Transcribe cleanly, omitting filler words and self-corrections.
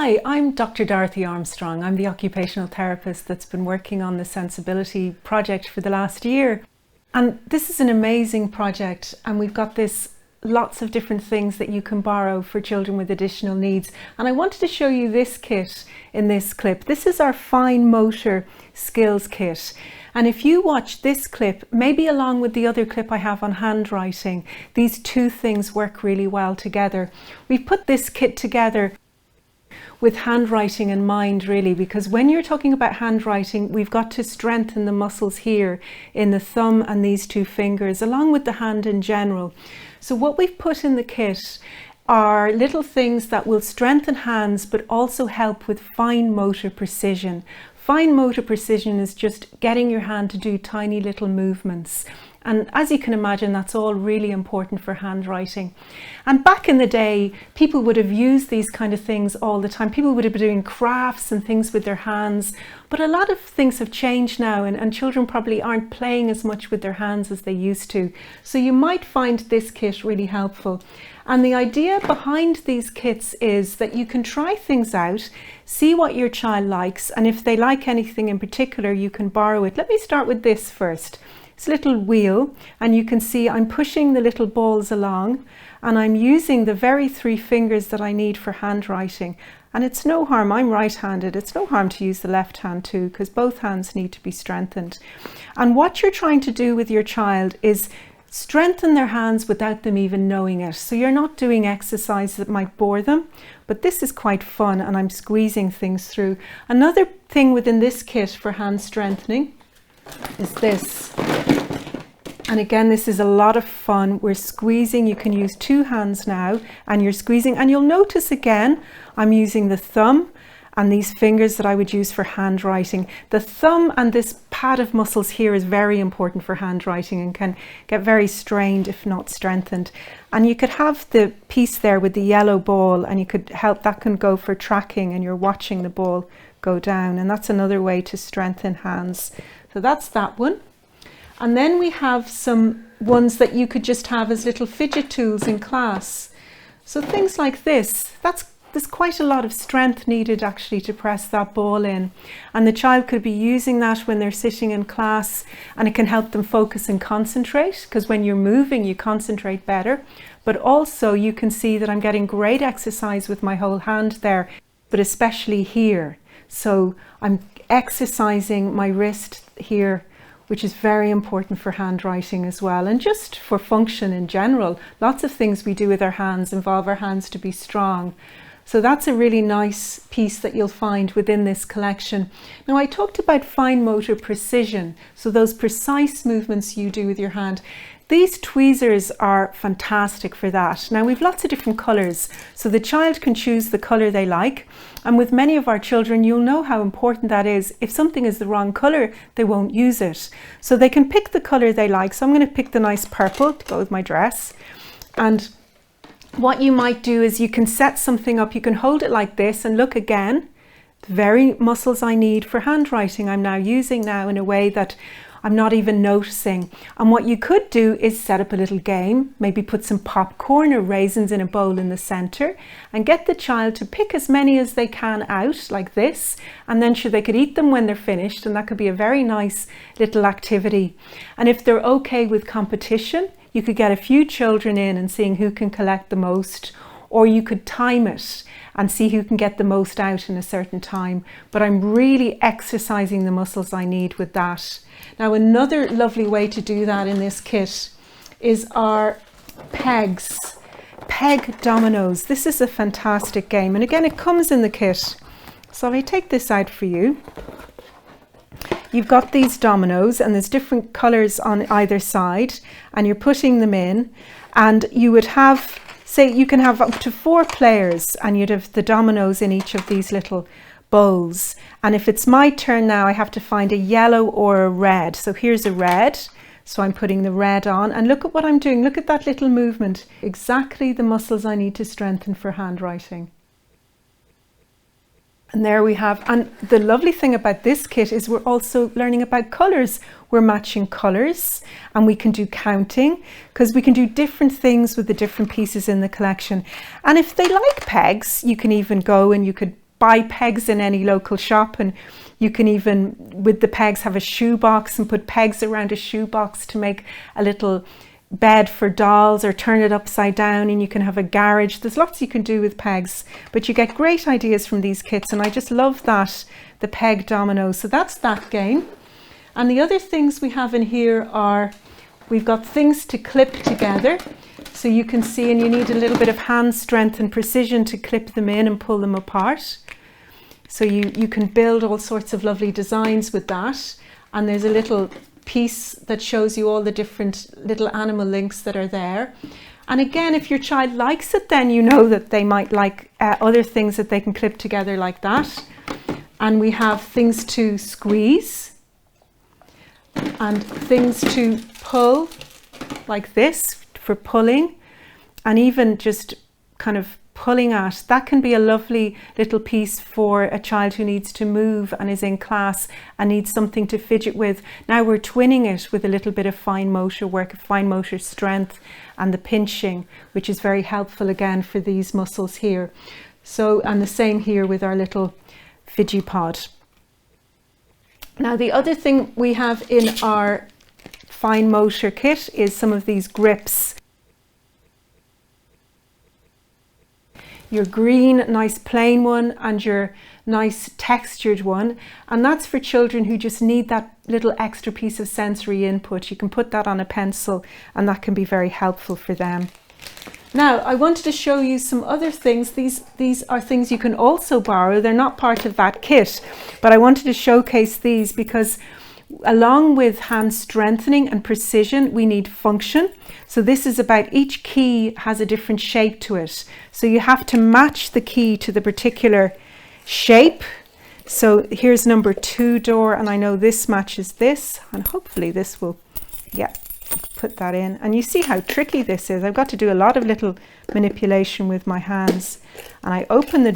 Hi, I'm Dr. Dorothy Armstrong. I'm the occupational therapist that's been working on the Sensibility project for the last year. And this is an amazing project, and we've got lots of different things that you can borrow for children with additional needs. And I wanted to show you this kit in this clip. This is our fine motor skills kit. And if you watch this clip, maybe along with the other clip I have on handwriting, these two things work really well together. We've put this kit together with handwriting in mind, really, because when you're talking about handwriting, we've got to strengthen the muscles here in the thumb and these two fingers, along with the hand in general. So what we've put in the kit are little things that will strengthen hands, but also help with fine motor precision. Fine motor precision is just getting your hand to do tiny little movements. And as you can imagine, that's all really important for handwriting. And back in the day, people would have used these kind of things all the time. People would have been doing crafts and things with their hands. But a lot of things have changed now, and children probably aren't playing as much with their hands as they used to. So you might find this kit really helpful. And the idea behind these kits is that you can try things out, see what your child likes, and if they like anything in particular, you can borrow it. Let me start with this first. It's a little wheel, and you can see I'm pushing the little balls along, and I'm using the very three fingers that I need for handwriting. And it's no harm, I'm right-handed, it's no harm to use the left hand too, because both hands need to be strengthened. And what you're trying to do with your child is strengthen their hands without them even knowing it. So you're not doing exercises that might bore them, but this is quite fun, and I'm squeezing things through. Another thing within this kit for hand strengthening is this. And again, this is a lot of fun. We're squeezing. You can use two hands now, and you're squeezing. And you'll notice again, I'm using the thumb and these fingers that I would use for handwriting. The thumb and this pad of muscles here is very important for handwriting and can get very strained if not strengthened. And you could have the piece there with the yellow ball, and you could help, that can go for tracking, and you're watching the ball go down. And that's another way to strengthen hands. So that's that one. And then we have some ones that you could just have as little fidget tools in class. So things like this, there's quite a lot of strength needed actually to press that ball in. And the child could be using that when they're sitting in class, and it can help them focus and concentrate, because when you're moving, you concentrate better. But also you can see that I'm getting great exercise with my whole hand there, but especially here. So I'm exercising my wrist here, which is very important for handwriting as well, and just for function in general. Lots of things we do with our hands involve our hands to be strong. So that's a really nice piece that you'll find within this collection. Now, I talked about fine motor precision, so those precise movements you do with your hand. These tweezers are fantastic for that. Now, we've lots of different colours, so the child can choose the colour they like. And with many of our children, you'll know how important that is. If something is the wrong colour, they won't use it. So they can pick the colour they like. So I'm going to pick the nice purple to go with my dress. And what you might do is you can set something up. You can hold it like this and look again. The very muscles I need for handwriting, I'm now using now in a way that I'm not even noticing. And what you could do is set up a little game, maybe put some popcorn or raisins in a bowl in the center, and get the child to pick as many as they can out like this, and then sure, they could eat them when they're finished, and that could be a very nice little activity. And if they're okay with competition, you could get a few children in and seeing who can collect the most, or you could time it and see who can get the most out in a certain time. But I'm really exercising the muscles I need with that. Now, another lovely way to do that in this kit is our pegs, peg dominoes. This is a fantastic game. And again, it comes in the kit. So if I take this out for you, you've got these dominoes, and there's different colors on either side, and you're putting them in, and you would have, say, you can have up to 4 players, and you'd have the dominoes in each of these little bowls. And if it's my turn now, I have to find a yellow or a red. So here's a red, so I'm putting the red on, and look at what I'm doing. Look at that little movement. Exactly the muscles I need to strengthen for handwriting. And there we have, and the lovely thing about this kit is we're also learning about colours. We're matching colours, and we can do counting, because we can do different things with the different pieces in the collection. And if they like pegs, you can even go and you could buy pegs in any local shop, and you can even, with the pegs, have a shoe box and put pegs around a shoe box to make a little bed for dolls, or turn it upside down and you can have a garage. There's lots you can do with pegs, but you get great ideas from these kits, and I just love that, the peg domino. So that's that game. And the other things we have in here are, we've got things to clip together. So you can see, and you need a little bit of hand strength and precision to clip them in and pull them apart. So you can build all sorts of lovely designs with that. And there's a little piece that shows you all the different little animal links that are there. And again, if your child likes it, then you know that they might like other things that they can clip together like that. And we have things to squeeze and things to pull like this for pulling, and even just kind of pulling at. That can be a lovely little piece for a child who needs to move and is in class and needs something to fidget with. Now we're twinning it with a little bit of fine motor work, fine motor strength, and the pinching, which is very helpful again for these muscles here. So, and the same here with our little fidgy pod. Now the other thing we have in our fine motor kit is some of these grips. Your green, nice plain one, and your nice textured one. And that's for children who just need that little extra piece of sensory input. You can put that on a pencil and that can be very helpful for them. Now, I wanted to show you some other things. These are things you can also borrow. They're not part of that kit, but I wanted to showcase these because along with hand strengthening and precision, we need function. So this is about, each key has a different shape to it. So you have to match the key to the particular shape. So here's number 2 door, and I know this matches this, and hopefully this will, yeah, put that in. And you see how tricky this is. I've got to do a lot of little manipulation with my hands. And I open the